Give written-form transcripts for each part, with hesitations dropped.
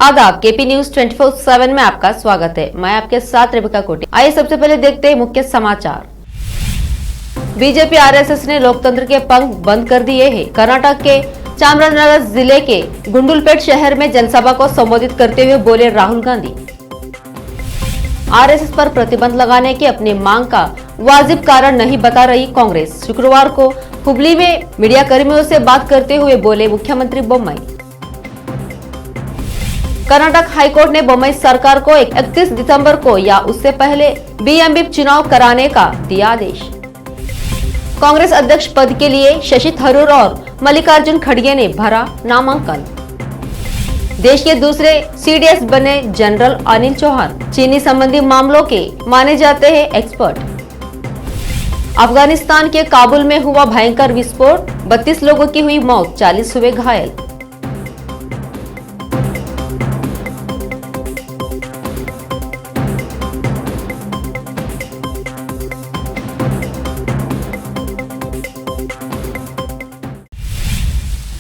आदाब, KP news 24/7 में आपका स्वागत है। मैं आपके साथ रेबिका कोटी। आइए सबसे पहले देखते हैं मुख्य समाचार। बीजेपी आरएसएस ने लोकतंत्र के पंख बंद कर दिए हैं। कर्नाटक के चामराजनगर जिले के गुंडलुपेट शहर में जनसभा को संबोधित करते हुए बोले राहुल गांधी। आरएसएस पर प्रतिबंध लगाने की अपनी मांग का वाजिब कारण नहीं बता रही कांग्रेस। शुक्रवार को हुबली में मीडिया कर्मियों से बात करते हुए बोले मुख्यमंत्री बोम्मई। कर्नाटक हाईकोर्ट ने बोम्मई सरकार को 31 दिसंबर को या उससे पहले बीएमबी चुनाव कराने का दिया आदेश। कांग्रेस अध्यक्ष पद के लिए शशि थरूर और मल्लिकार्जुन खड़गे ने भरा नामांकन। देश के दूसरे सीडीएस बने जनरल अनिल चौहान। चीनी संबंधी मामलों के माने जाते हैं एक्सपर्ट। अफगानिस्तान के काबुल में हुआ भयंकर विस्फोट, 32 लोगों की हुई मौत, 40 हुए घायल।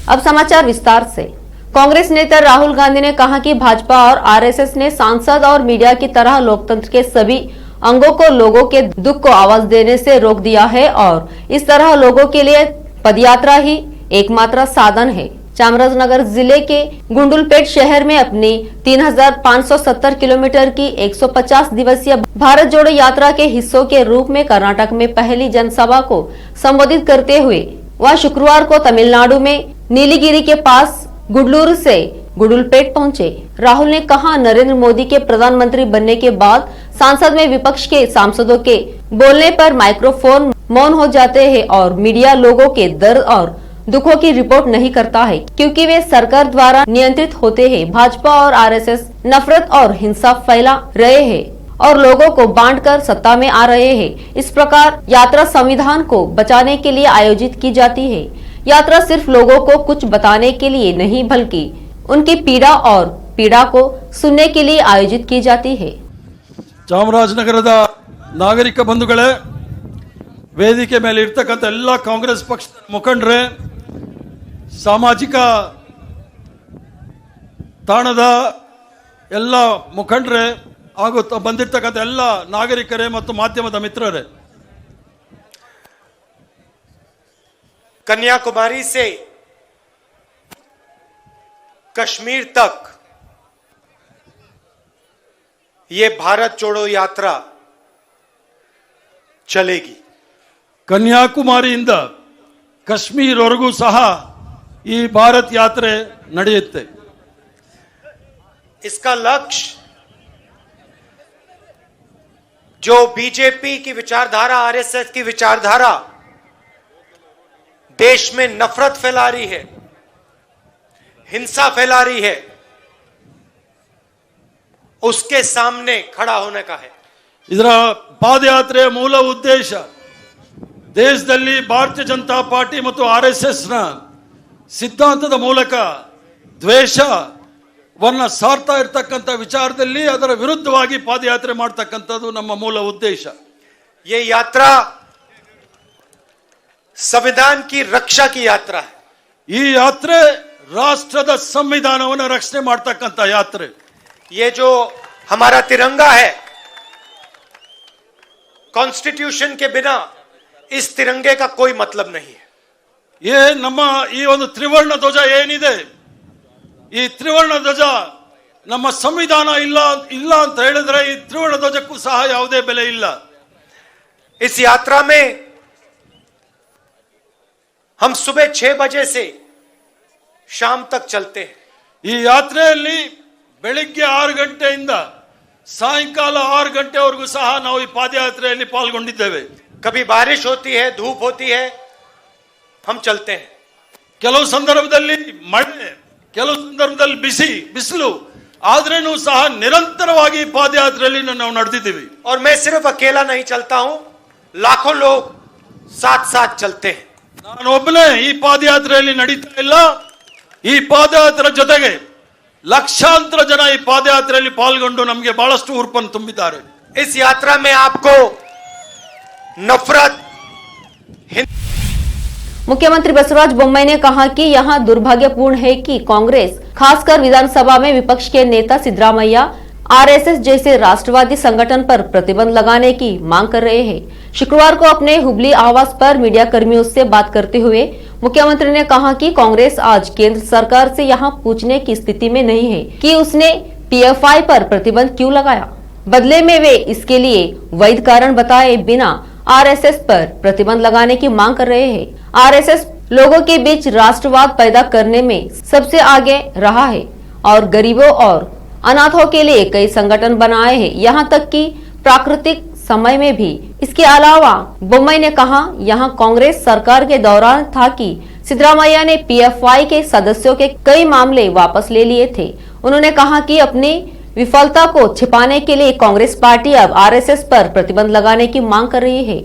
अब समाचार विस्तार से। कांग्रेस नेता राहुल गांधी ने कहा कि भाजपा और आरएसएस ने सांसद और मीडिया की तरह लोकतंत्र के सभी अंगों को लोगों के दुख को आवाज देने से रोक दिया है और इस तरह लोगों के लिए पदयात्रा ही एकमात्र साधन है। चामराजनगर जिले के गुंडलुपेट शहर में अपनी 3570 किलोमीटर की 150 दिवसीय भारत जोड़ो यात्रा के हिस्सों के रूप में कर्नाटक में पहली जनसभा को संबोधित करते हुए वह शुक्रवार को तमिलनाडु में नीलगिरी के पास गुडलूर से गुंडलुपेट पहुंचे। राहुल ने कहा, नरेंद्र मोदी के प्रधानमंत्री बनने के बाद संसद में विपक्ष के सांसदों के बोलने पर माइक्रोफोन मौन हो जाते हैं और मीडिया लोगों के दर्द और दुखों की रिपोर्ट नहीं करता है क्योंकि वे सरकार द्वारा नियंत्रित होते हैं। भाजपा और आरएसएस नफरत और हिंसा फैला रहे हैं और लोगों को बांटकर सत्ता में आ रहे हैं। इस प्रकार यात्रा संविधान को बचाने के लिए आयोजित की जाती है। यात्रा सिर्फ लोगों को कुछ बताने के लिए नहीं बल्कि उनकी पीड़ा को सुनने के लिए आयोजित की जाती है। ಚಾಮರಾಜನಗರದ ನಾಗರಿಕ ಬಂಧುಗಳೇ, ವೇದಿಕೆ ಮೇಲೆ ಇರ್ತಕ್ಕಂಥ ಎಲ್ಲ ಕಾಂಗ್ರೆಸ್ ಪಕ್ಷದ ಮುಖಂಡರೇ, ಸಾಮಾಜಿಕ ತಾಣದ ಎಲ್ಲ ಮುಖಂಡರೇ ಹಾಗೂ ಬಂದಿರತಕ್ಕಂಥ ಎಲ್ಲ ನಾಗರಿಕರೇ ಮತ್ತು ಮಾಧ್ಯಮದ ಮಿತ್ರರೇ, कन्याकुमारी से कश्मीर तक ये भारत जोड़ो यात्रा चलेगी। ಕನ್ಯಾಕುಮಾರಿಯಿಂದ ಕಾಶ್ಮೀರವರೆಗೂ ಸಹ ಈ ಭಾರತ್ ಯಾತ್ರೆ ನಡೆಯುತ್ತೆ। इसका लक्ष्य जो बीजेपी की विचारधारा, आरएसएस की विचारधारा देश में नफरत फैला रही है, हिंसा फैला रही है, उसके सामने खड़ा होने का है। ಇದರ ಪಾದಯಾತ್ರೆಯ ಮೂಲ ಉದ್ದೇಶ ದೇಶದಲ್ಲಿ ಭಾರತೀಯ ಜನತಾ ಪಾರ್ಟಿ ಮತ್ತು ಆರ್ಎಸ್ಎಸ್ ನ ಸಿದ್ಧಾಂತದ ಮೂಲಕ ದ್ವೇಷವನ್ನ ಸಾರ್ತಾ ಇರತಕ್ಕಂಥ ವಿಚಾರದಲ್ಲಿ ಅದರ ವಿರುದ್ಧವಾಗಿ ಪಾದಯಾತ್ರೆ ಮಾಡತಕ್ಕಂಥದ್ದು ನಮ್ಮ ಮೂಲ ಉದ್ದೇಶ। ये यात्रा संविधान की रक्षा की यात्रा है। ಈ ಯಾತ್ರೆ ರಾಷ್ಟ್ರದ ಸಂವಿಧಾನವನ್ನು ರಕ್ಷಣೆ ಮಾಡತಕ್ಕಂಥ ಯಾತ್ರೆ। ये जो हमारा तिरंगा है, कॉन्स्टिट्यूशन के बिना इस तिरंगे का कोई मतलब नहीं है। ये ನಮ್ಮ ಈ ಒಂದು ತ್ರಿವರ್ಣ ಧ್ವಜ ಏನಿದೆ, ಈ ತ್ರಿವರ್ಣ ಧ್ವಜ ನಮ್ಮ ಸಂವಿಧಾನ ಇಲ್ಲ ಅಂತ ಹೇಳಿದ್ರೆ ಈ ತ್ರಿವರ್ಣ ಧ್ವಜಕ್ಕೂ ಸಹ ಯಾವುದೇ ಬೆಲೆ ಇಲ್ಲ। इस यात्रा में हम सुबह 6 बजे से शाम तक चलते हैं। ಈ ಯಾತ್ರೆಯಲ್ಲಿ ಬೆಳಿಗ್ಗೆ 6 ಗಂಟೆಯಿಂದ ಸಾಯಂಕಾಲ 6 ಗಂಟೆವರೆಗೂ ಸಹ ನಾವು ಈ ಪಾದಯಾತ್ರೆಯಲ್ಲಿ ಪಾಲ್ಗೊಂಡಿದ್ದೇವೆ। कभी बारिश होती है, धूप होती है, हम चलते हैं। ಕೆಲವು ಸಂದರ್ಭದಲ್ಲಿ ಮಳೆ, ಕೆಲವು ಸಂದರ್ಭದಲ್ಲಿ ಬಿಸಿಲು, ಆದ್ರೇನೂ ಸಹ ನಿರಂತರವಾಗಿ ಪಾದಯಾತ್ರೆಯಲ್ಲಿ ನಾವು ನಡೆದಿದ್ದೀವಿ। और मैं सिर्फ अकेला नहीं चलता हूं, लाखों लोग साथ साथ चलते हैं। ನಾನು ಒಬ್ಬನೇ ಈ ಪಾದಯಾತ್ರೆಯಲ್ಲಿ ನಡೀತಾ ಇಲ್ಲ, ಈ ಪಾದಯಾತ್ರೆ ಜೊತೆಗೆ ಲಕ್ಷಾಂತರ ಜನ ಈ ಪಾದಯಾತ್ರೆಯಲ್ಲಿ ಪಾಲ್ಗೊಂಡು ನಮಗೆ ಬಹಳಷ್ಟು ಉರುಪನ್ನು ತುಂಬಿದ್ದಾರೆ। इस यात्रा में आपको नफरत, मुख्यमंत्री बसवराज बोम्मई ने कहा कि यहां दुर्भाग्यपूर्ण है कि कांग्रेस खासकर विधानसभा में विपक्ष के नेता सिद्धरामैया आरएसएस जैसे राष्ट्रवादी संगठन पर प्रतिबंध लगाने की मांग कर रहे हैं। शुक्रवार को अपने हुबली आवास पर मीडिया कर्मियों से बात करते हुए मुख्यमंत्री ने कहा कि कांग्रेस आज केंद्र सरकार से यहां पूछने की स्थिति में नहीं है कि उसने पीएफआई पर प्रतिबंध क्यों लगाया। बदले में वे इसके लिए वैध कारण बताए बिना आरएसएस पर प्रतिबंध लगाने की मांग कर रहे हैं। आरएसएस लोगों के बीच राष्ट्रवाद पैदा करने में सबसे आगे रहा है और गरीबों और अनाथों के लिए कई संगठन बनाए हैं, यहां तक कि प्राकृतिक समय में भी। इसके अलावा बोम्मई ने कहा यहां कांग्रेस सरकार के दौरान था कि सिद्धरामैया ने पीएफआई के सदस्यों के कई मामले वापस ले लिए थे। उन्होंने कहा कि अपनी विफलता को छिपाने के लिए कांग्रेस पार्टी अब आरएसएस पर प्रतिबंध लगाने की मांग कर रही है।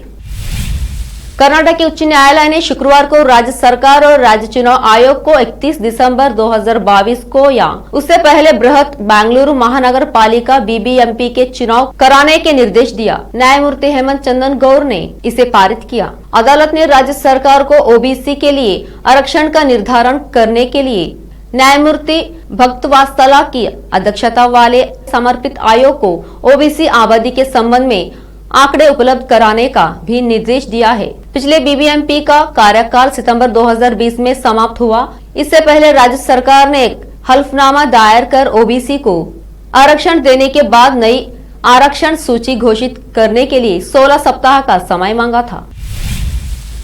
कर्नाटक के उच्च न्यायालय ने शुक्रवार को राज्य सरकार और राज्य चुनाव आयोग को 31 दिसंबर 2022 को या उससे पहले बृहत बेंगलुरु महानगर पालिका बीबीएमपी के चुनाव कराने के निर्देश दिया। न्यायमूर्ति हेमंत चंदन गौर ने इसे पारित किया। अदालत ने राज्य सरकार को ओबीसी के लिए आरक्षण का निर्धारण करने के लिए न्यायमूर्ति भक्तवात्सला की अध्यक्षता वाले समर्पित आयोग को ओबीसी आबादी के संबंध में आंकड़े उपलब्ध कराने का भी निर्देश दिया है। पिछले बीबीएमपी का कार्यकाल सितंबर 2020 में समाप्त हुआ। इससे पहले राज्य सरकार ने एक हल्फनामा दायर कर ओबीसी को आरक्षण देने के बाद नई आरक्षण सूची घोषित करने के लिए 16 सप्ताह का समय मांगा था।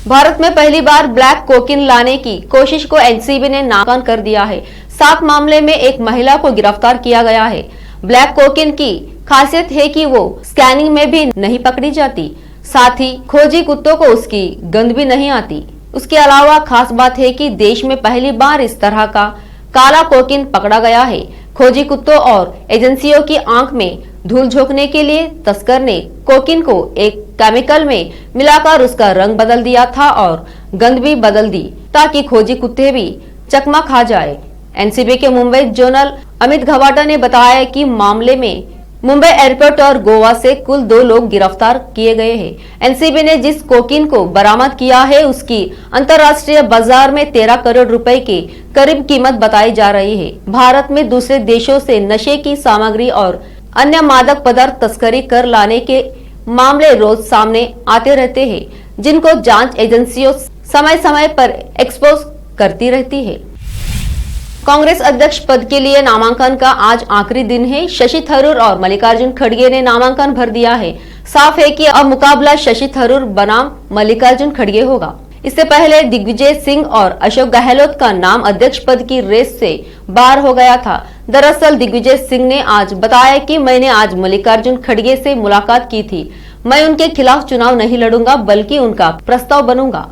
भारत में पहली बार ब्लैक कोकीन लाने की कोशिश को एनसीबी ने नाकाम कर दिया है। 7 मामले में एक महिला को गिरफ्तार किया गया है। ब्लैक कोकीन की खासियत है कि वो स्कैनिंग में भी नहीं पकड़ी जाती, साथ ही खोजी कुत्तों को उसकी गंध भी नहीं आती। उसके अलावा खास बात है कि देश में पहली बार इस तरह का काला कोकीन पकड़ा गया है। खोजी कुत्तों और एजेंसियों की आंख में धूल झोंकने के लिए तस्कर ने कोकीन को एक केमिकल में मिलाकर उसका रंग बदल दिया था और गंध भी बदल दी ताकि खोजी कुत्ते भी चकमा खा जाए। एनसीबी के मुंबई जोनल अमित घवाटा ने बताया कि मामले में मुंबई एयरपोर्ट और गोवा से कुल 2 लोग गिरफ्तार किए गए हैं। एनसीबी ने जिस कोकीन को बरामद किया है उसकी अंतर्राष्ट्रीय बाजार में 13 करोड़ रुपए के करीब कीमत बताई जा रही है। भारत में दूसरे देशों से नशे की सामग्री और अन्य मादक पदार्थ तस्करी कर लाने के मामले रोज सामने आते रहते हैं, जिनको जांच एजेंसियों समय समय पर एक्सपोज करती रहती है। कांग्रेस अध्यक्ष पद के लिए नामांकन का आज आखिरी दिन है। शशि थरूर और मल्लिकार्जुन खड़गे ने नामांकन भर दिया है। साफ है कि अब मुकाबला शशि थरूर बनाम मल्लिकार्जुन खड़गे होगा। इससे पहले दिग्विजय सिंह और अशोक गहलोत का नाम अध्यक्ष पद की रेस से बाहर हो गया था। दरअसल दिग्विजय सिंह ने आज बताया कि मैंने आज मल्लिकार्जुन खड़गे से मुलाकात की थी। मैं उनके खिलाफ चुनाव नहीं लड़ूंगा बल्कि उनका प्रस्ताव बनूंगा।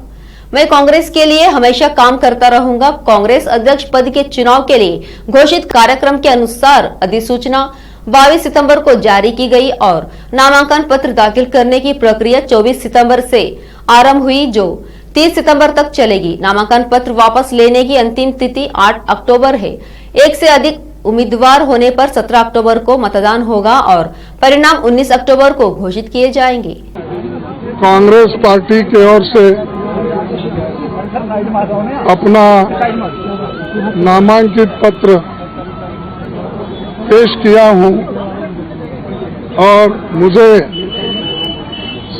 मैं कांग्रेस के लिए हमेशा काम करता रहूंगा। कांग्रेस अध्यक्ष पद के चुनाव के लिए घोषित कार्यक्रम के अनुसार अधिसूचना 22 सितंबर को जारी की गई और नामांकन पत्र दाखिल करने की प्रक्रिया 24 सितंबर से आरंभ हुई जो 30 सितंबर तक चलेगी। नामांकन पत्र वापस लेने की अंतिम तिथि 8 अक्टूबर है। एक से अधिक उम्मीदवार होने पर 17 अक्टूबर को मतदान होगा और परिणाम 19 अक्टूबर को घोषित किए जाएंगे। कांग्रेस पार्टी की ओर से अपना नामांकित पत्र पेश किया हूं और मुझे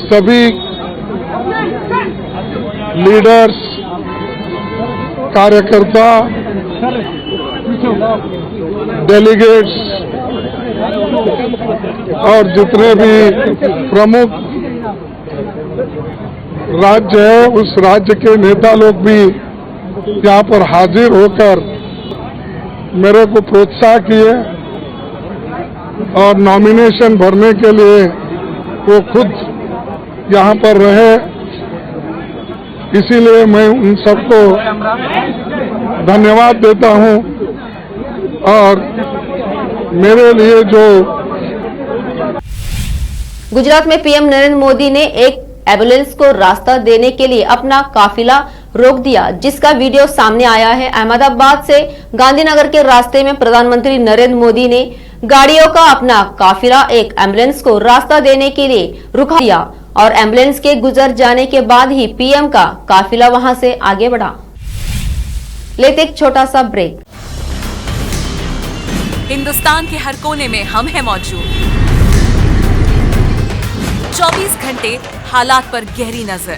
सभी लीडर्स, कार्यकर्ता, डेलीगेट्स और जितने भी प्रमुख राज्य है उस राज्य के नेता लोग भी यहाँ पर हाजिर होकर मेरे को प्रोत्साहन किए और नॉमिनेशन भरने के लिए वो खुद यहाँ पर रहे। इसीलिए मैं उन सबको धन्यवाद देता हूँ और मेरे लिए जो गुजरात में पीएम नरेंद्र मोदी ने एक एम्बुलेंस को रास्ता देने के लिए अपना काफिला रोक दिया, जिसका वीडियो सामने आया है। अहमदाबाद से गांधीनगर के रास्ते में प्रधानमंत्री नरेंद्र मोदी ने गाड़ियों का अपना काफिला एक एम्बुलेंस को रास्ता देने के लिए रुका दिया। और एम्बुलेंस के गुजर जाने के बाद ही पीएम का काफिला वहां से आगे बढ़ा। लेते एक छोटा सा ब्रेक। हिंदुस्तान के हर कोने में हम हैं मौजूद। 24 घंटे हालात पर गहरी नजर,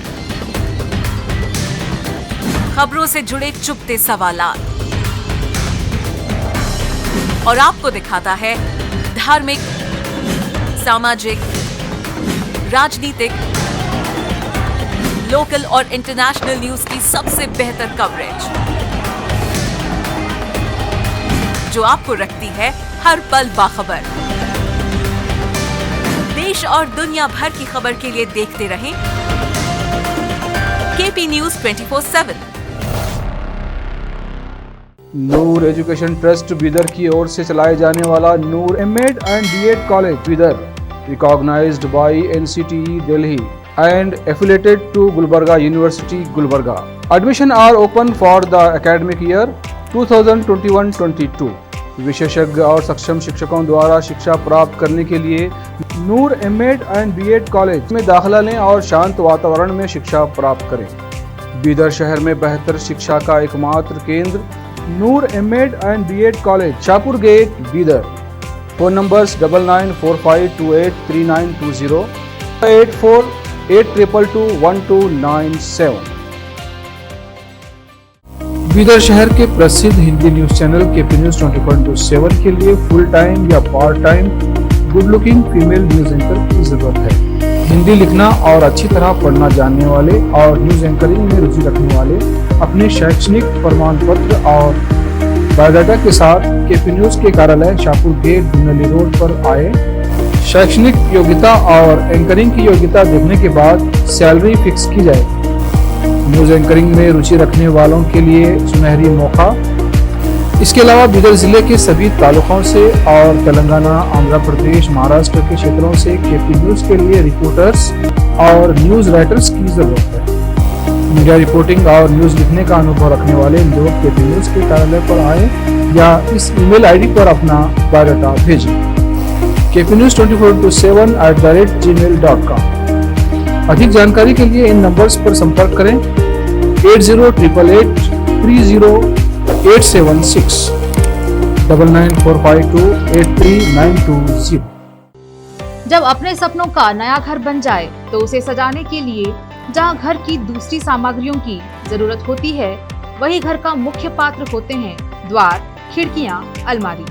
खबरों से जुड़े चुपते सवालात, और आपको दिखाता है धार्मिक, सामाजिक, राजनीतिक, लोकल और इंटरनेशनल न्यूज की सबसे बेहतर कवरेज, जो आपको रखती है हर पल बाखबर। देश और दुनिया भर की खबर के लिए देखते रहें KP news 24/7। Noor education trust Bidar की ओर से चलाए जाने वाला Noor M Ed and B Ed college Bidar, recognised by NCTE Delhi and affiliated to Gulbarga University, Gulbarga. Admission are open for the academic year 2021-22. विशेषज्ञ और सक्षम शिक्षकों द्वारा शिक्षा प्राप्त करने के लिए नूर एमएड एंड बीएड कॉलेज में दाखिला लें और शांत वातावरण में शिक्षा प्राप्त करें। बीदर शहर में बेहतर शिक्षा का एकमात्र केंद्र Noor M Ed and B Ed college, Shahpur gate, Bidar. Phone numbers 9945283920, 8482221297। Bidar शहर के प्रसिद्ध Hindi news channel KP news 24/7 के लिए फुल टाइम या part time good looking female news anchor की जरूरत है। हिंदी लिखना और अच्छी तरह पढ़ना जानने वाले और न्यूज एंकरिंग में रुचि रखने वाले अपने शैक्षणिक प्रमाण पत्र और बायोडाटा के साथ केपी न्यूज के कार्यालय शाहपुर गेट, दुनली रोड पर आए। शैक्षणिक योग्यता और एंकरिंग की योग्यता देखने के बाद सैलरी फिक्स की जाएगी। न्यूज एंकरिंग में रुचि रखने वालों के लिए सुनहरी मौका। इसके अलावा बीदर जिले के सभी तालुकों से और तेलंगाना, आंध्र प्रदेश, महाराष्ट्र के क्षेत्रों से केपी न्यूज के लिए रिपोर्टर्स और न्यूज राइटर्स की जरूरत है। मीडिया रिपोर्टिंग और न्यूज लिखने का अनुभव रखने वाले लोग केपी न्यूज के कार्यालय पर आए या इस ईमेल आईडी पर अपना बायोडाटा भेजें। kpnews24/7@gmail.com। अधिक जानकारी के लिए इन नंबर्स पर संपर्क करें 8088300876, 9945283920। जब अपने सपनों का नया घर बन जाए तो उसे सजाने के लिए जहां घर की दूसरी सामग्रियों की जरूरत होती है, वही घर का मुख्य पात्र होते हैं द्वार, खिड़कियां, अलमारी।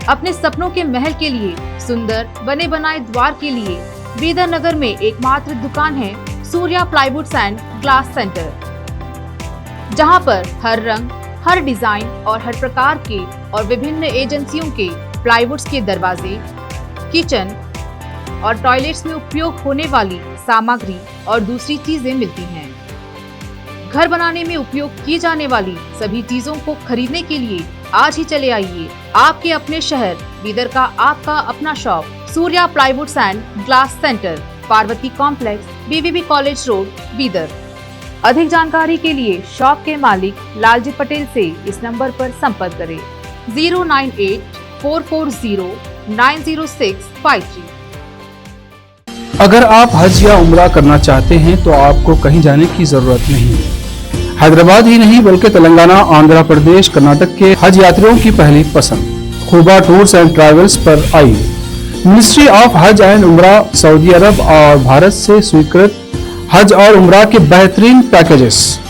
अपने सपनों के महल के लिए सुंदर बने बनाए द्वार के लिए बीदर नगर में एकमात्र दुकान है Surya plywoods and glass centre, जहां पर हर रंग, हर डिजाइन और हर प्रकार के और विभिन्न एजेंसियों के प्लाईवुड्स के दरवाजे, किचन और टॉयलेट्स में उपयोग होने वाली सामग्री और दूसरी चीजें मिलती हैं। घर बनाने में उपयोग की जाने वाली सभी चीजों को खरीदने के लिए आज ही चले आइए आपके अपने शहर बीदर का आपका अपना shop Surya plywoods and glass centre, Parvati complex, BVB college road, Bidar. अधिक जानकारी के लिए शॉप के मालिक लालजी पटेल से इस नंबर पर संपर्क करें 09844090653। अगर आप हज या उम्रा करना चाहते हैं तो आपको कहीं जाने की जरूरत नहीं है। हैदराबाद ही नहीं बल्कि तेलंगाना, आंध्र प्रदेश, कर्नाटक के हज यात्रियों की पहली पसंद खुबा टूर्स एंड ट्रैवल्स पर आइए। मिनिस्ट्री ऑफ हज एंड उम्रा, सऊदी अरब और भारत से स्वीकृत हज और उम्रा के बेहतरीन पैकेजेस,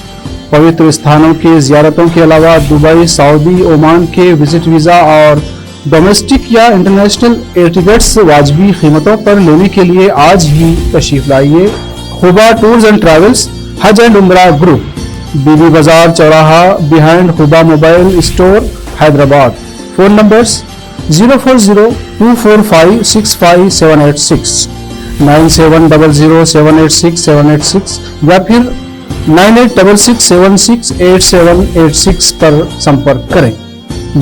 पवित्र स्थानों के जियारतों के अलावा दुबई, सऊदी, ओमान के विजिट वीजा और डोमेस्टिक या इंटरनेशनल एयर टिकट्स वाजबी कीमतों पर लेने के लिए आज ही तशरीफ लाइए। खुबा टूर्स एंड ट्रैवल्स, हज एंड उम्रा ग्रुप, बीबी बाजार चौराहा, behind Khuba mobile store, Hyderabad. Phone numbers 04024565786, 9700786786 या फिर 9866768786 पर संपर्क करें।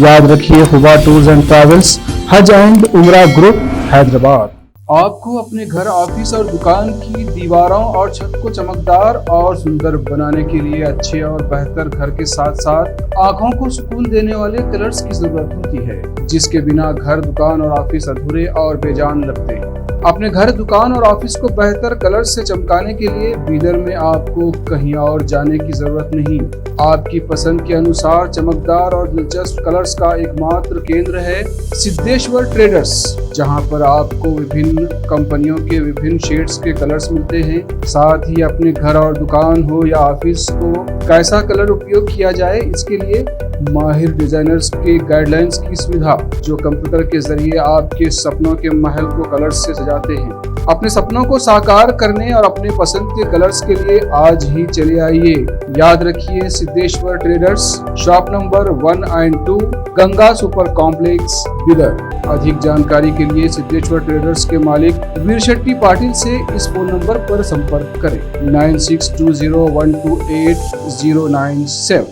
याद रखिए, खुबा टूर्स एंड ट्रैवल्स, हज एंड उम्रा ग्रुप, हैदराबाद। आपको अपने घर, ऑफिस और दुकान की दीवारों और छत को चमकदार और सुंदर बनाने के लिए अच्छे और बेहतर घर के साथ साथ आंखों को सुकून देने वाले कलर्स की जरूरत होती है, जिसके बिना घर, दुकान और ऑफिस अधूरे और बेजान लगते हैं। अपने घर, दुकान और ऑफिस को बेहतर कलर से चमकाने के लिए बीदर में आपको कहीं और जाने की जरूरत नहीं। आपकी पसंद के अनुसार चमकदार और दिलचस्प कलर्स का एकमात्र केंद्र है सिद्धेश्वर ट्रेडर्स, जहां पर आपको विभिन्न कंपनियों के विभिन्न शेड्स के कलर्स मिलते हैं। साथ ही अपने घर और दुकान हो या ऑफिस को कैसा कलर उपयोग किया जाए, इसके लिए माहिर डिजाइनर्स के गाइडलाइंस की सुविधा, जो कंप्यूटर के जरिए आपके सपनों के महल को कलर्स से सजाते हैं। अपने सपनों को साकार करने और अपने पसंद के कलर्स के लिए आज ही चले आइए। याद रखिए, Siddheshwar traders, shop number 1 and 2, Ganga super complex, Bidar. अधिक जानकारी के लिए सिद्धेश्वर ट्रेडर्स के मालिक वीर शेट्टी पाटिल से इस फोन नंबर पर संपर्क करें 9620128097।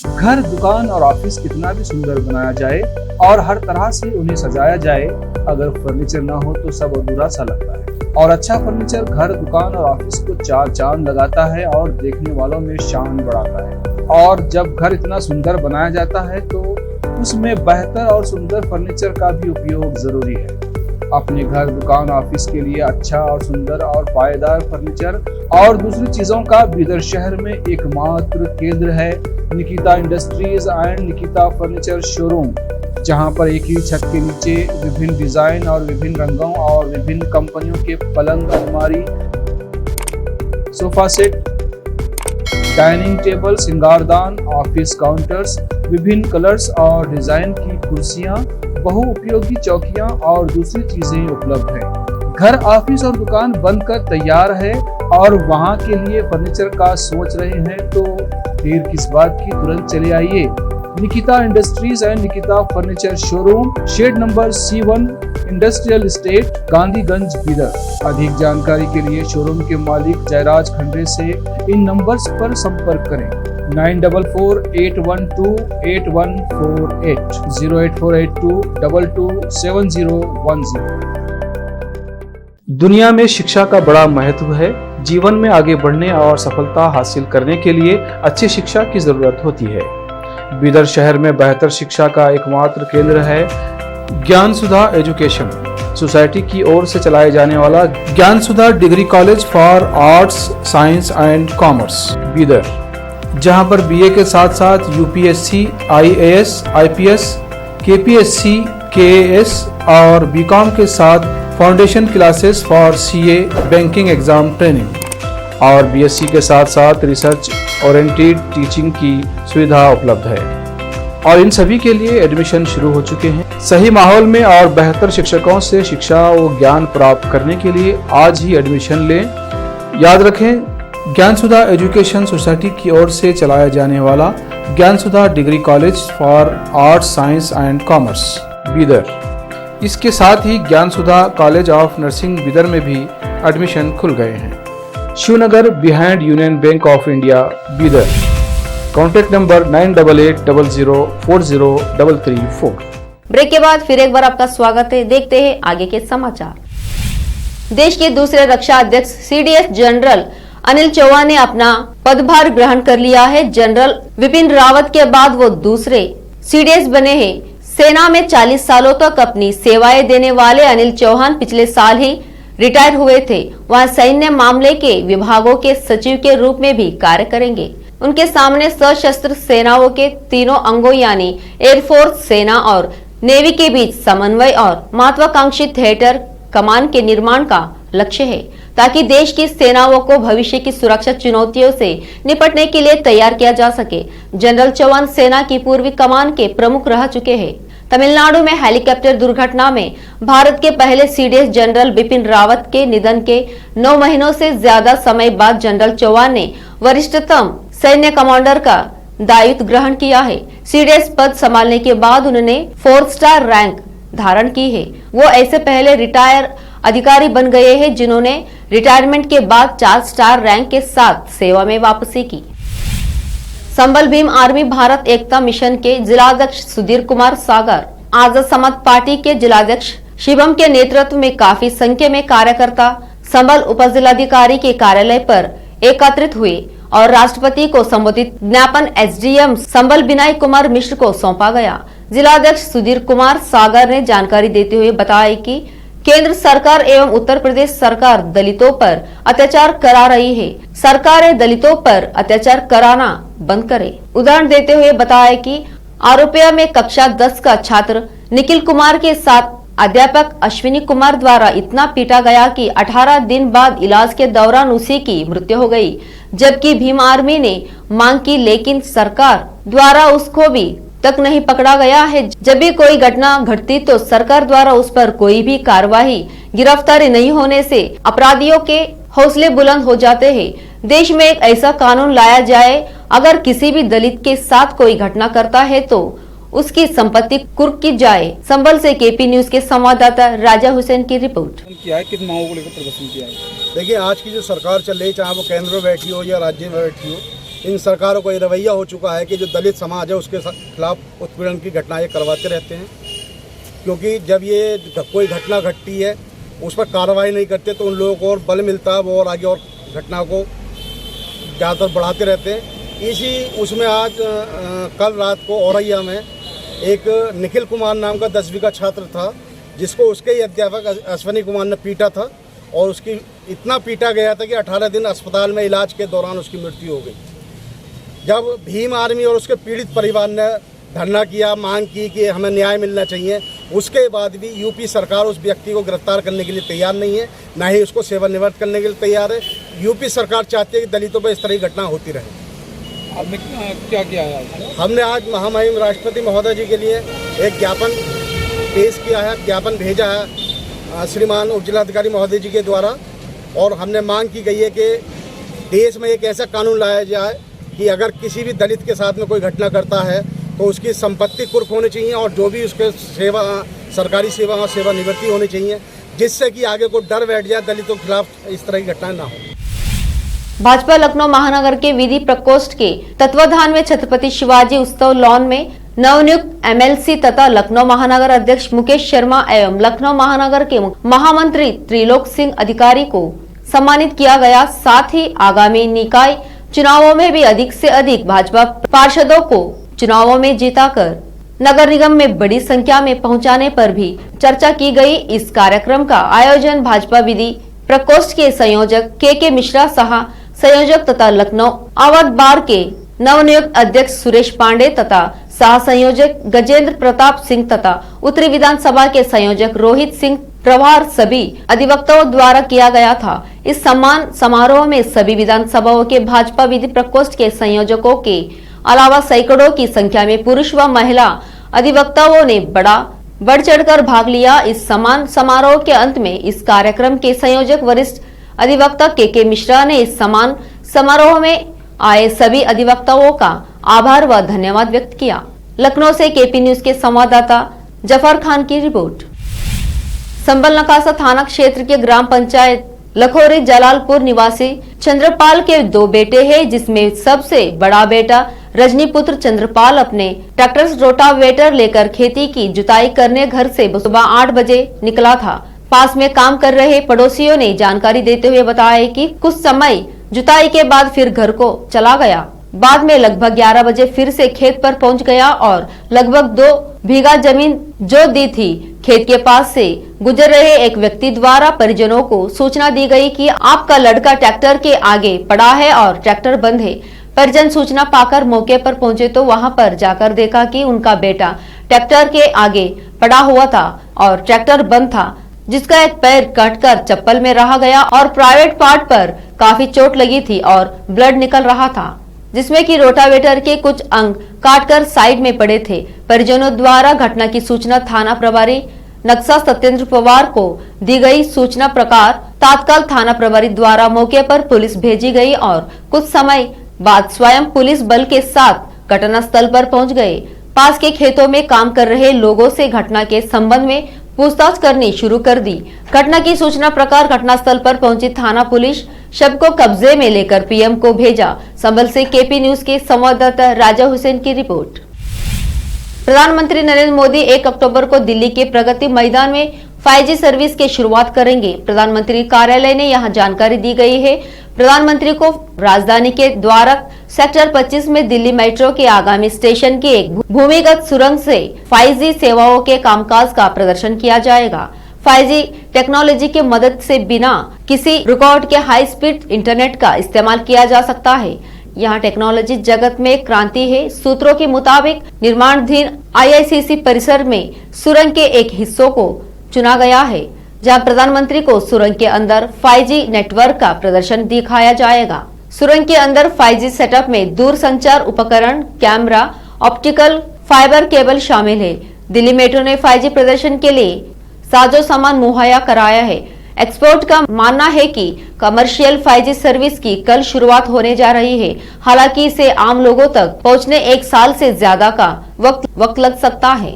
घर, दुकान और ऑफिस कितना भी सुंदर बनाया जाए और हर तरह से उन्हें सजाया जाए, अगर फर्नीचर ना हो तो सब अधूरा सा लगता है। और अच्छा फर्नीचर घर, दुकान और ऑफिस को चार चांद लगाता है और देखने वालों में शान बढ़ाता है। और जब घर इतना सुंदर बनाया जाता है तो उसमें बेहतर और सुंदर फर्नीचर का भी उपयोग जरूरी है। अपने घर, दुकान, ऑफिस के लिए अच्छा और सुंदर और पायदार फर्नीचर और दूसरी चीजों का बीदर शहर में एकमात्र केंद्र है Nikita industries and Nikita furniture showroom, जहां पर एक ही छत के नीचे विभिन्न डिजाइन और विभिन्न रंगों और विभिन्न कंपनियों के पलंग, अलमारी, सोफा सेट, डाइनिंग टेबल, सिंगारदान, ऑफिस काउंटर्स, विभिन्न कलर्स और डिजाइन की कुर्सियां, बहुउपयोगी चौकियां और दूसरी चीजें उपलब्ध हैं। घर, ऑफिस और दुकान बनकर तैयार है और वहां के लिए फर्नीचर का सोच रहे हैं तो देर किस बात की, तुरंत चले आइए। Nikita industries and Nikita furniture showroom, shed number C1, industrial estate, Gandhiganj, Bidar. अधिक जानकारी के लिए शोरूम के मालिक जयराज खंडे से इन नंबर्स पर संपर्क करें 9448128148 08482227010। दुनिया में शिक्षा का बड़ा महत्व है। जीवन में आगे बढ़ने और सफलता हासिल करने के लिए अच्छी शिक्षा की जरूरत होती है। बीदर शहर में बेहतर शिक्षा का एकमात्र केंद्र है ज्ञान सुधा एजुकेशन सोसाइटी की ओर से चलाए जाने वाला Gyan Sudha degree college for arts, science and commerce, Bidar, जहां पर बीए के साथ साथ UPSC, IAS, IPS, KPSC, KAS और बीकॉम के साथ foundation classes for CA, banking exam training और BSc के साथ साथ रिसर्च ओरिएंटेड टीचिंग की सुविधा उपलब्ध है और इन सभी के लिए एडमिशन शुरू हो चुके हैं। सही माहौल में और बेहतर शिक्षकों से शिक्षा व ज्ञान प्राप्त करने के लिए आज ही एडमिशन लें। याद रखें, ज्ञान सुधा एजुकेशन सोसाइटी की ओर से चलाया जाने वाला Gyan Sudha degree college for arts, science and commerce, Bidar. इसके साथ ही Gyan Sudha college of nursing Bidar में भी एडमिशन खुल गए हैं। Shivnagar behind union bank of India, Bidar. Contact number 988800403334। Break के बाद फिर एक बार आपका स्वागत है। देखते हैं आगे के समाचार। देश के दूसरे रक्षा अध्यक्ष CDS जनरल अनिल चौहान ने अपना पदभार ग्रहण कर लिया है। जनरल विपिन रावत के बाद वो दूसरे CDS बने हैं। सेना में 40 सालों तक अपनी सेवाएं देने वाले अनिल चौहान पिछले साल ही रिटायर हुए थे। वहां सैन्य मामले के विभागों के सचिव के रूप में भी कार्य करेंगे। उनके सामने सशस्त्र सेनाओं के तीनों अंगों यानी एयरफोर्स, सेना और नेवी के बीच समन्वय और महत्वाकांक्षी थिएटर कमान के निर्माण का लक्ष्य है, ताकि देश की सेनाओं को भविष्य की सुरक्षा चुनौतियों से निपटने के लिए तैयार किया जा सके। जनरल चौहान सेना की पूर्वी कमान के प्रमुख रह चुके हैं। तमिलनाडु में हेलीकॉप्टर दुर्घटना में भारत के पहले CDS जनरल बिपिन रावत के निधन के 9 महीनों से ज्यादा समय बाद जनरल चौहान ने वरिष्ठतम सैन्य कमांडर का दायित्व ग्रहण किया है। CDS पद संभालने के बाद उन्होंने 4 स्टार रैंक धारण की है। वो ऐसे पहले रिटायर अधिकारी बन गए हैं जिन्होंने रिटायरमेंट के बाद 4 स्टार रैंक के साथ सेवा में वापसी की। संबल भीम आर्मी भारत एकता मिशन के जिलाध्यक्ष सुधीर कुमार सागर, आजाद समाज पार्टी के जिलाध्यक्ष शिवम के नेतृत्व में काफी संख्या में कार्यकर्ता संबल उपजिलाधिकारी के कार्यालय पर एकत्रित हुए और राष्ट्रपति को संबोधित ज्ञापन SDM संबल विनय कुमार मिश्र को सौंपा गया। जिलाध्यक्ष सुधीर कुमार सागर ने जानकारी देते हुए बताया कि केंद्र सरकार एवं उत्तर प्रदेश सरकार दलितों पर अत्याचार करा रही है। सरकारें दलितों पर अत्याचार कराना बंद करे। उदाहरण देते हुए बताया कि आरोपिया में कक्षा 10 का छात्र निखिल कुमार के साथ अध्यापक अश्विनी कुमार द्वारा इतना पीटा गया कि 18 दिन बाद इलाज के दौरान उसी की मृत्यु हो गई। जबकि भीम आर्मी ने मांग की, लेकिन सरकार द्वारा उसको भी तक नहीं पकड़ा गया है। जब भी कोई घटना घटती तो सरकार द्वारा उस पर कोई भी कार्रवाई, गिरफ्तारी नहीं होने से अपराधियों के हौसले बुलंद हो जाते हैं। देश में एक ऐसा कानून लाया जाए, अगर किसी भी दलित के साथ कोई घटना करता है तो उसकी संपत्ति कुर्क की जाए। संभल से केपी न्यूज के संवाददाता राजा हुसैन की रिपोर्ट। किया है, किस मांगों को लेकर प्रदर्शन किया है? देखिए, आज की जो सरकार चल रही है, चाहे वो केंद्र में बैठी हो या राज्य में बैठी हो, इन सरकारों को ये रवैया हो चुका है कि जो दलित समाज है उसके खिलाफ उत्पीड़न की घटनाएं करवाते रहते हैं। क्योंकि जब ये कोई घटना घटती है उस पर कार्रवाई नहीं करते तो उन लोगों को और बल मिलता है, वो और आगे और घटना को ज़्यादातर बढ़ाते रहते हैं। इसी उसमें आज कल रात को औरैया में एक निखिल कुमार नाम का 10वीं का छात्र था, जिसको उसके ही अध्यापक अश्विनी कुमार ने पीटा था और उसकी इतना पीटा गया था कि 18 दिन अस्पताल में इलाज के दौरान उसकी मृत्यु हो गई। जब भीम आर्मी और उसके पीड़ित परिवार ने धरना किया, मांग की कि हमें न्याय मिलना चाहिए, उसके बाद भी यूपी सरकार उस व्यक्ति को गिरफ्तार करने के लिए तैयार नहीं है, ना ही उसको सेवानिवृत्त करने के लिए तैयार है। यूपी सरकार चाहती है कि दलितों पर इस तरह की घटना होती रहे। आपने क्या किया है? हमने आज महामहिम राष्ट्रपति महोदय जी के लिए एक ज्ञापन पेश किया है, ज्ञापन भेजा है श्रीमान उप जिलाधिकारी महोदय जी के द्वारा, और हमने मांग की गई है कि देश में एक ऐसा कानून लाया जाए कि अगर किसी भी दलित के साथ में कोई घटना करता है तो उसकी संपत्ति कुर्क होनी चाहिए और जो भी उसके सरकारी सेवा और सेवानिवृत्ति होनी चाहिए, जिससे कि आगे को डर बैठ जाए, दलितों के खिलाफ इस तरह की घटनाएं ना हो। भाजपा लखनऊ महानगर के विधि प्रकोष्ठ के तत्वाधान में छत्रपति शिवाजी उत्सव लॉन में नवनियुक्त एमएलसी तथा लखनऊ महानगर अध्यक्ष मुकेश शर्मा एवं लखनऊ महानगर के महामंत्री त्रिलोक सिंह अधिकारी को सम्मानित किया गया। साथ ही आगामी निकाय चुनावों में भी अधिक से अधिक भाजपा पार्षदों को चुनावों में जीताकर नगर निगम में बड़ी संख्या में पहुंचाने पर भी चर्चा की गई। इस कार्यक्रम का आयोजन भाजपा विधि प्रकोष्ठ के संयोजक के मिश्रा साह संयोजक तथा लखनऊ अवध बार के नवनियुक्त अध्यक्ष सुरेश पांडे तथा सह संयोजक गजेंद्र प्रताप सिंह तथा उत्तरी विधानसभा के संयोजक रोहित सिंह प्रभार सभी अधिवक्ताओं द्वारा किया गया था। इस सम्मान समारोह में सभी विधानसभाओं के भाजपा विधि प्रकोष्ठ के संयोजकों के अलावा सैकड़ों की संख्या में पुरुष व महिला अधिवक्ताओं ने बढ़ चढ़कर भाग लिया। इस सम्मान समारोह के अंत में इस कार्यक्रम के संयोजक वरिष्ठ अधिवक्ता के मिश्रा ने इस सम्मान समारोह में आए सभी अधिवक्ताओं का आभार व धन्यवाद व्यक्त किया। लखनऊ से केपी न्यूज के संवाददाता जफर खान की रिपोर्ट। संबल नकासा थाना क्षेत्र के ग्राम पंचायत लखोरी जलालपुर निवासी चंद्रपाल के 2 बेटे हैं, जिसमें सबसे बड़ा बेटा रजनीपुत्र चंद्रपाल अपने ट्रैक्टर रोटावेटर लेकर खेती की जुताई करने घर से सुबह 8 बजे निकला था। पास में काम कर रहे पड़ोसियों ने जानकारी देते हुए बताया कि कुछ समय जुताई के बाद फिर घर को चला गया। बाद में लगभग 11 बजे फिर से खेत पर पहुंच गया और लगभग 2 बीघा जमीन जोत दी थी। खेत के पास से गुजर रहे एक व्यक्ति द्वारा परिजनों को सूचना दी गई कि आपका लड़का ट्रैक्टर के आगे पड़ा है और ट्रैक्टर बंद है। परिजन सूचना पाकर मौके पर पहुंचे तो वहां पर जाकर देखा कि उनका बेटा ट्रैक्टर के आगे पड़ा हुआ था और ट्रैक्टर बंद था, जिसका एक पैर कटकर चप्पल में रह गया और प्राइवेट पार्ट पर काफी चोट लगी थी और ब्लड निकल रहा था, जिसमें कि रोटावेटर के कुछ अंग काटकर साइड में पड़े थे। परिजनों द्वारा घटना की सूचना थाना प्रभारी नक्शा सत्येंद्र पवार को दी गई। सूचना प्रकार तत्काल थाना प्रभारी द्वारा मौके पर पुलिस भेजी गई और कुछ समय बाद स्वयं पुलिस बल के साथ घटनास्थल पर पहुंच गए। पास के खेतों में काम कर रहे लोगों से घटना के संबंध में पूछताछ करनी शुरू कर दी। घटना की सूचना प्रकार घटनास्थल पर पहुंची थाना पुलिस शव को कब्जे में लेकर पीएम को भेजा। संभल से केपी न्यूज के संवाददाता राजा हुसैन की रिपोर्ट। प्रधानमंत्री नरेंद्र मोदी 1 अक्टूबर को दिल्ली के प्रगति मैदान में 5G सर्विस की शुरुआत करेंगे। प्रधानमंत्री कार्यालय ने यहां जानकारी दी गई है। प्रधानमंत्री को राजधानी के द्वारक सेक्टर 25 में दिल्ली मेट्रो के आगामी स्टेशन की एक भूमिगत सुरंग से 5G सेवाओं के कामकाज का प्रदर्शन किया जाएगा। 5G टेक्नोलॉजी की मदद से बिना किसी रिकॉर्ड के हाई स्पीड इंटरनेट का इस्तेमाल किया जा सकता है। यह टेक्नोलॉजी जगत में क्रांति है। सूत्रों के मुताबिक निर्माणाधीन IICC परिसर में सुरंग के एक हिस्सों को चुना गया है, जहां प्रधानमंत्री को सुरंग के अंदर 5G नेटवर्क का प्रदर्शन दिखाया जाएगा। सुरंग के अंदर 5G सेटअप में दूर संचार उपकरण, कैमरा, ऑप्टिकल फाइबर केबल शामिल है। दिल्ली मेट्रो ने 5G प्रदर्शन के लिए साजो सामान मुहैया कराया है। एक्सपर्ट का मानना है कि कमर्शियल 5G सर्विस की कल शुरुआत होने जा रही है। हालांकि इसे आम लोगों तक पहुंचने 1 साल से ज्यादा का वक्त लग सकता है।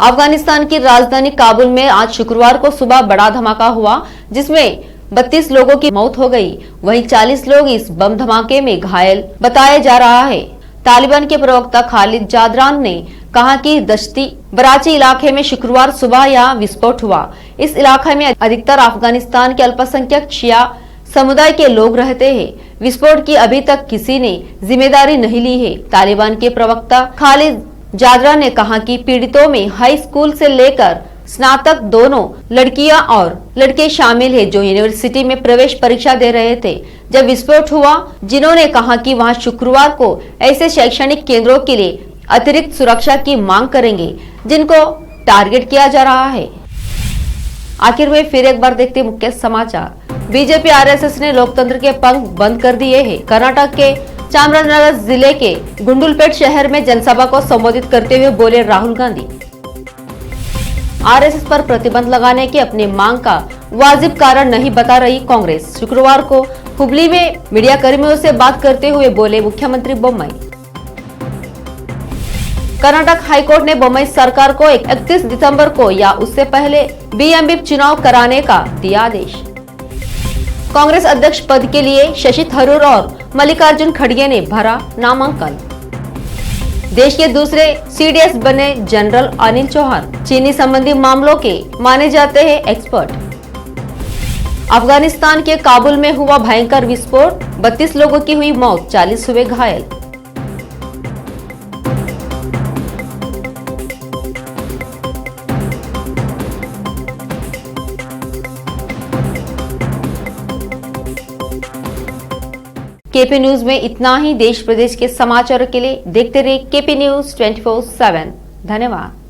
अफगानिस्तान की राजधानी काबुल में आज शुक्रवार को सुबह बड़ा धमाका हुआ, जिसमें 32 लोगों की मौत हो गई। वहीं 40 लोग इस बम धमाके में घायल बताया जा रहा है। तालिबान के प्रवक्ता खालिद जादरान ने कहा कि दश्ती बराची इलाके में शुक्रवार सुबह यह विस्फोट हुआ। इस इलाके में अधिकतर अफगानिस्तान के अल्पसंख्यक शिया समुदाय के लोग रहते हैं। विस्फोट की अभी तक किसी ने जिम्मेदारी नहीं ली है। तालिबान के प्रवक्ता खालिद जादरान ने कहा कि पीड़ितों में हाई स्कूल से लेकर स्नातक दोनों लड़कियां और लड़के शामिल है, जो यूनिवर्सिटी में प्रवेश परीक्षा दे रहे थे जब विस्फोट हुआ। जिन्होंने कहा कि वहां शुक्रवार को ऐसे शैक्षणिक केंद्रों के लिए अतिरिक्त सुरक्षा की मांग करेंगे जिनको टारगेट किया जा रहा है। आखिर में फिर एक बार देखते मुख्य समाचार। बीजेपी RSS ने लोकतंत्र के पंख बंद कर दिए हैं। कर्नाटक के चामराजनगर जिले के गुंडलुपेट शहर में जनसभा को संबोधित करते हुए बोले राहुल गांधी। RSS पर प्रतिबंध लगाने की अपनी मांग का वाजिब कारण नहीं बता रही कांग्रेस। शुक्रवार को हुबली में मीडिया कर्मियों से बात करते हुए बोले मुख्यमंत्री बोम्मई। कर्नाटक हाईकोर्ट ने बोम्मई सरकार को 31 दिसंबर को या उससे पहले BMB चुनाव कराने का दिया आदेश। कांग्रेस अध्यक्ष पद के लिए शशि थरूर और मल्लिकार्जुन खड़गे ने भरा नामांकन। देश के दूसरे CDS बने जनरल अनिल चौहान। चीनी संबंधी मामलों के माने जाते हैं एक्सपर्ट। अफगानिस्तान के काबुल में हुआ भयंकर विस्फोट, 32 लोगों की हुई मौत, 40 हुए घायल। KP न्यूज में इतना ही। देश प्रदेश के समाचारों के लिए देखते रहिए KP न्यूज 24/7। धन्यवाद।